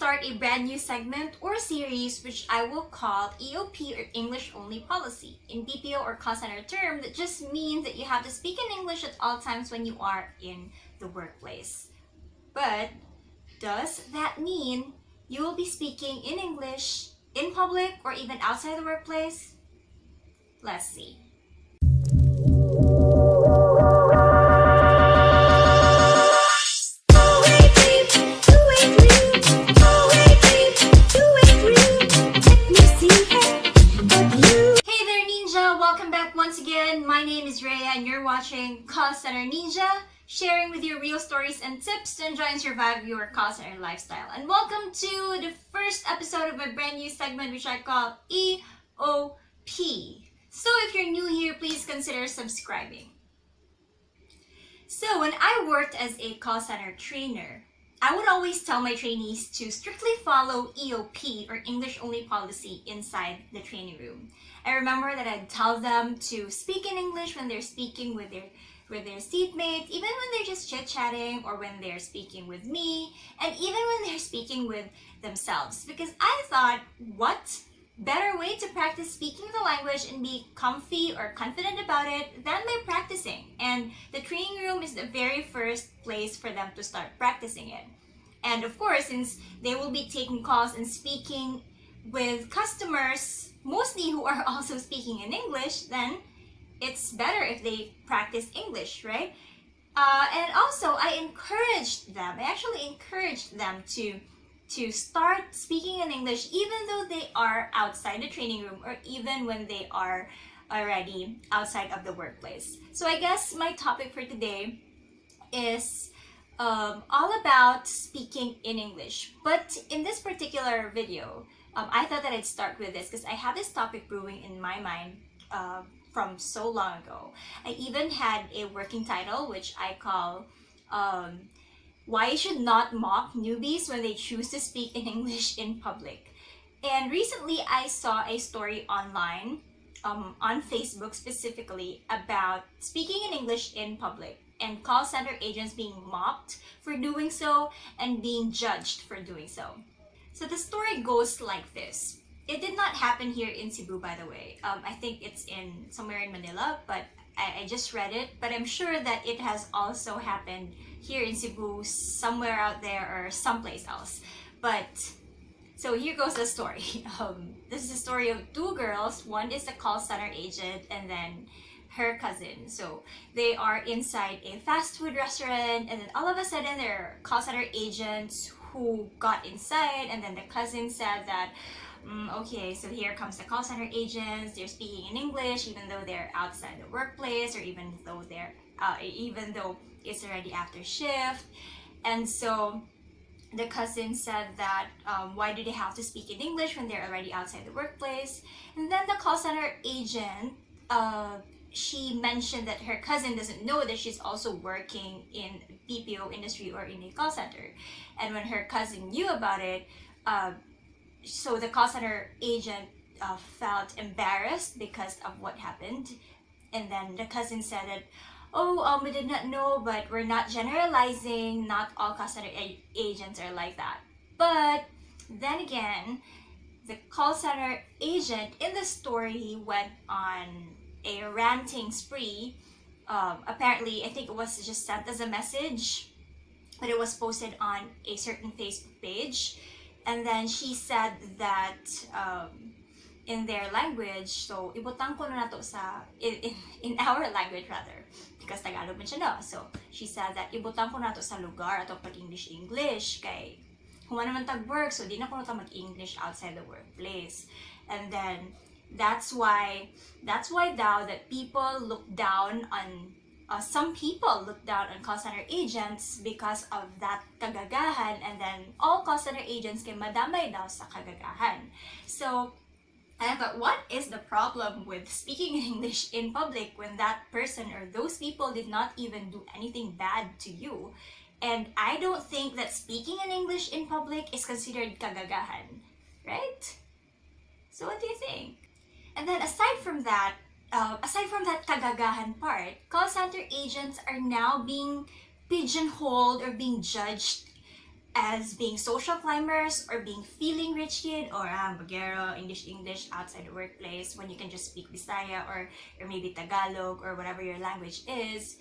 start a brand new segment or series which I will call EOP or English Only Policy. In BPO or call center term, that just means that you have to speak in English at all times when you are in the workplace. But does that mean you will be speaking in English in public or even outside the workplace? Let's see. My name is Rhea and you're watching Call Center Ninja, sharing with you real stories and tips to enjoy and survive your call center lifestyle. And welcome to the first episode of my brand new segment which I call EOP. So if you're new here, please consider subscribing. So when I worked as a call center trainer, I would always tell my trainees to strictly follow EOP or English Only Policy inside the training room. I remember that I'd tell them to speak in English when they're speaking with their seatmates, even when they're just chit-chatting or when they're speaking with me, and even when they're speaking with themselves. Because I thought, what better way to practice speaking the language and be comfy or confident about it than by practicing? And the training room is the very first place for them to start practicing it. And of course, since they will be taking calls and speaking with customers, mostly who are also speaking in English, then it's better if they practice English, right? And also, I actually encouraged them to start speaking in English even though they are outside the training room or even when they are already outside of the workplace. So I guess my topic for today is all about speaking in English. But in this particular video, I thought that I'd start with this because I have this topic brewing in my mind from so long ago. I even had a working title which I call Why You Should Not Mock Newbies When They Choose to Speak in English in Public. And recently I saw a story online, on Facebook specifically, about speaking in English in public and call center agents being mocked for doing so and being judged for doing so. So the story goes like this. It did not happen here in Cebu, by the way. I think it's somewhere in Manila, but I just read it. But I'm sure that it has also happened here in Cebu, somewhere out there or someplace else. But so here goes the story. This is the story of two girls. One is a call center agent and then her cousin. So they are inside a fast food restaurant, and then all of a sudden there are call center agents who got inside, and then the cousin said that okay, so here comes the call center agents. They're speaking in English even though they're outside the workplace, or even though it's already after shift. And so the cousin said that why do they have to speak in English when they're already outside the workplace? And then the call center agent, she mentioned that her cousin doesn't know that she's also working in BPO industry or in a call center. And when her cousin knew about it, so the call center agent felt embarrassed because of what happened. And then the cousin said that, we did not know, but we're not generalizing. Not all call center agents are like that. But then again, the call center agent in the story went on a ranting spree. Apparently, I think it was just sent as a message, but it was posted on a certain Facebook page. And then she said that in their language, so ibutang ko na nato sa in our language rather, because Tagalog man siya, no? So she said that ibutang ko na to sa lugar ato pag English kay human naman tag work, so di na ko na mag-English outside the workplace. And then that's why daw that people look down on some people look down on call center agents because of that kagagahan, and then all call center agents kay madamay daw sa kagagahan. So I thought, what is the problem with speaking in English in public when that person or those people did not even do anything bad to you? And I don't think that speaking in English in public is considered kagagahan, right? So what do you think? And then aside from that kagagahan part, call center agents are now being pigeonholed or being judged as being social climbers or being feeling rich kid or Bagero, English outside the workplace when you can just speak Bisaya or maybe Tagalog or whatever your language is.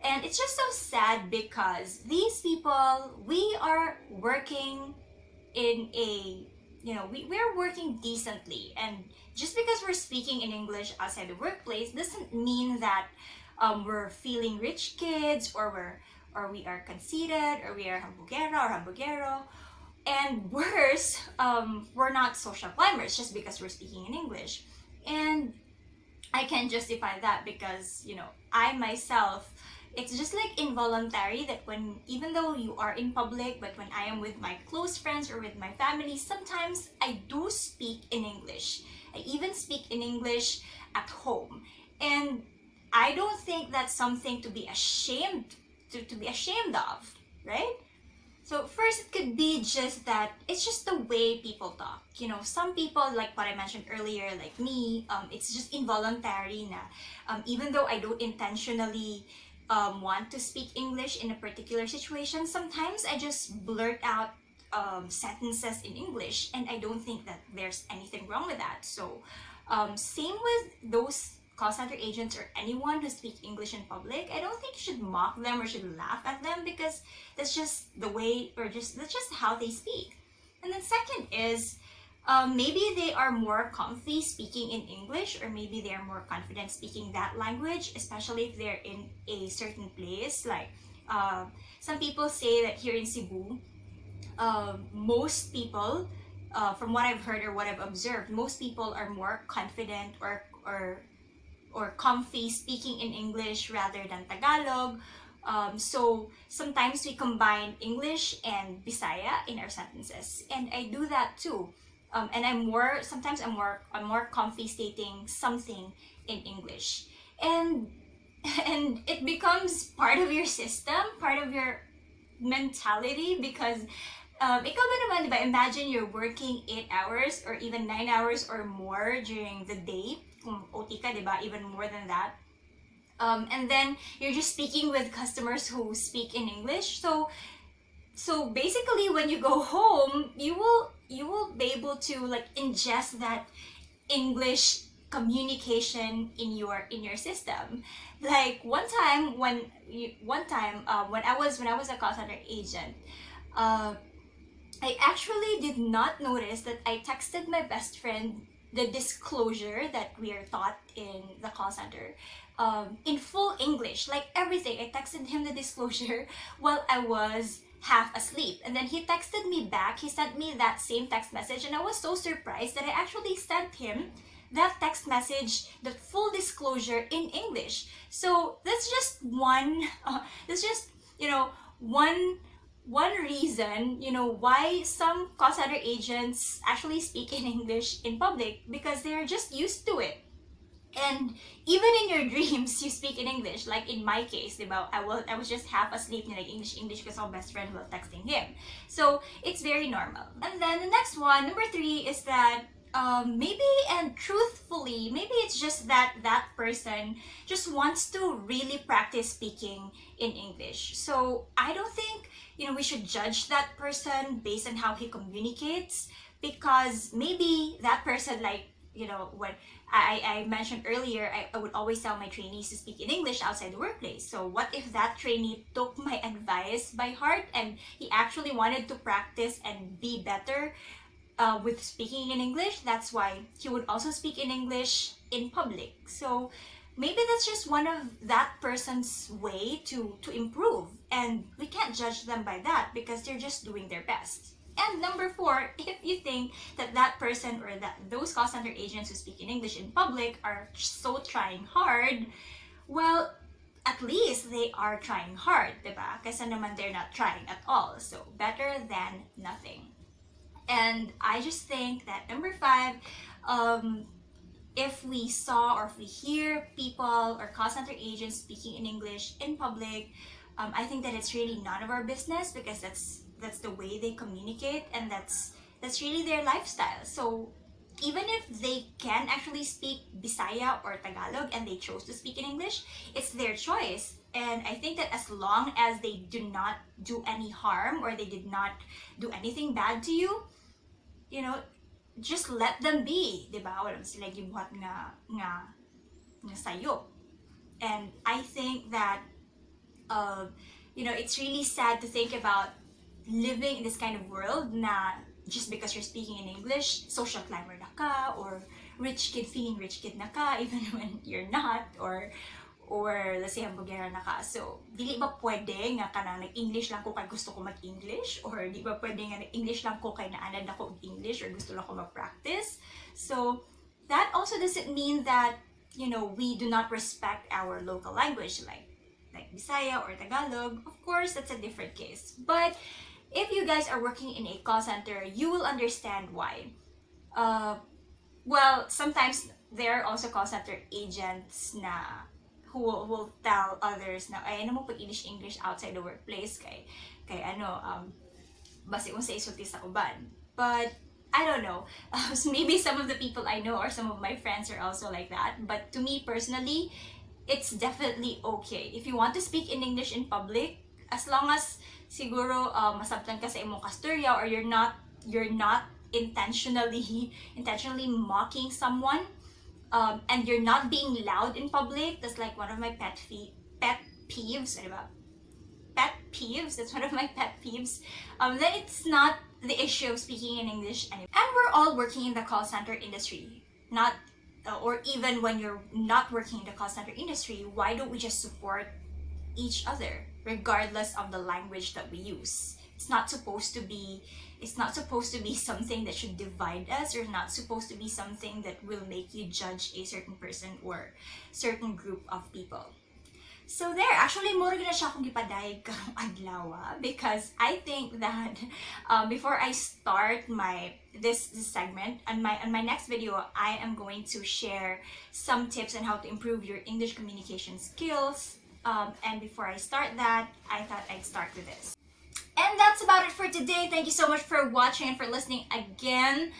And it's just so sad because these people, we are working in a, we're working decently, and just because we're speaking in English outside the workplace doesn't mean that we're feeling rich kids or we are conceited or we are hambugero. And worse, we're not social climbers just because we're speaking in English. And I can justify that because, I myself, it's just like involuntary that even though you are in public, but when I am with my close friends or with my family, sometimes I do speak in English. I even speak in English at home. And I don't think that's something to be ashamed of, right? So first, it could be just that it's just the way people talk. Some people, like what I mentioned earlier, like me, it's just involuntary na. Even though I don't intentionally want to speak English in a particular situation, sometimes I just blurt out sentences in English, and I don't think that there's anything wrong with that. So same with those call center agents or anyone who speaks English in public. I don't think you should mock them or should laugh at them because that's just the way, or that's just how they speak. And then second is maybe they are more comfy speaking in English, or maybe they are more confident speaking that language, especially if they're in a certain place. Like some people say that here in Cebu, most people, from what I've heard or what I've observed, most people are more confident or comfy speaking in English rather than Tagalog. So sometimes we combine English and Bisaya in our sentences, and I do that too. And I'm more comfy stating something in English, and it becomes part of your system, part of your mentality, because ikaw ba naman, diba, imagine you're working 8 hours or even 9 hours or more during the day. Kung OT ka, diba, even more than that. And then you're just speaking with customers who speak in English. So basically, when you go home, you will be able to like ingest that English communication in your system. Like one time when I was a call center agent, I actually did not notice that I texted my best friend the disclosure that we are taught in the call center in full English, like everything. I texted him the disclosure while I was half asleep, and then he texted me back. He sent me that same text message, and I was so surprised that I actually sent him that text message, the full disclosure in English. So that's just one one reason, why some call center agents actually speak in English in public, because they're just used to it. And even in your dreams, you speak in English. Like in my case, diba, I was just half asleep, like English, because my best friend was texting him. So it's very normal. And then the next one, number 3, is that maybe, and truthfully, maybe it's just that person just wants to really practice speaking in English. So I don't think we should judge that person based on how he communicates, because maybe that person, like, what I mentioned earlier, I would always tell my trainees to speak in English outside the workplace. So what if that trainee took my advice by heart and he actually wanted to practice and be better with speaking in English? That's why he would also speak in English in public. So maybe that's just one of that person's way to improve, and we can't judge them by that because they're just doing their best. And number 4, if you think that person or those call center agents who speak in English in public are so trying hard, well, at least they are trying hard, diba? Kasi naman they're not trying at all. So better than nothing. And I just think that number 5, if we saw or if we hear people or call center agents speaking in English in public, I think that it's really none of our business, because that's the way they communicate, and that's really their lifestyle. So even if they can actually speak Bisaya or Tagalog and they chose to speak in English, it's their choice. And I think that as long as they do not do any harm or they did not do anything bad to you, you know, just let them be, di ba? Walang sila gibuhat nga sayo. And I think that, you know, it's really sad to think about living in this kind of world na just because you're speaking in English, social climber na ka, or rich kid feeling rich kid na ka, even when you're not, or let's say hambugera na ka. So, dili ba pwede nga ka na nag-English lang ko kay gusto ko mag-English? Or di ba pwede nga nag-English lang ko kay naanad ako English or gusto lang ko mag-practice? So, that also doesn't mean that, you know, we do not respect our local language like Bisaya or Tagalog. Of course, that's a different case. But if you guys are working in a call center, you will understand why. Well, sometimes there are also call center agents na who will tell others na ay ano mo pag English outside the workplace kay base mo sa isulti sa uban. But I don't know. Maybe some of the people I know or some of my friends are also like that. But to me personally, it's definitely okay. If you want to speak in English in public, as long as siguro masabtan ka sa imong kasturya or you're not intentionally mocking someone, and you're not being loud in public. That's like one of my pet peeves. Ano ba? Pet peeves. That's one of my pet peeves. Then it's not the issue of speaking in English anymore. And we're all working in the call center industry. Not, or even when you're not working in the call center industry, why don't we just support each other, regardless of the language that we use? It's not supposed to be something that should divide us, or not supposed to be something that will make you judge a certain person or certain group of people. So there, actually, mura na siya akong gipadayag karong adlaw, because I think that before I start this segment, on my next video, I am going to share some tips on how to improve your English communication skills. And before I start that, I thought I'd start with this. And that's about it for today. Thank you so much for watching and for listening again.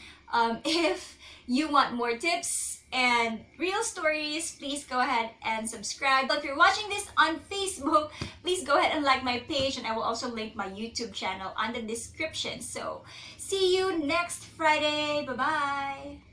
If you want more tips and real stories, please go ahead and subscribe. But if you're watching this on Facebook, please go ahead and like my page, and I will also link my YouTube channel on the description. So see you next Friday. Bye-bye.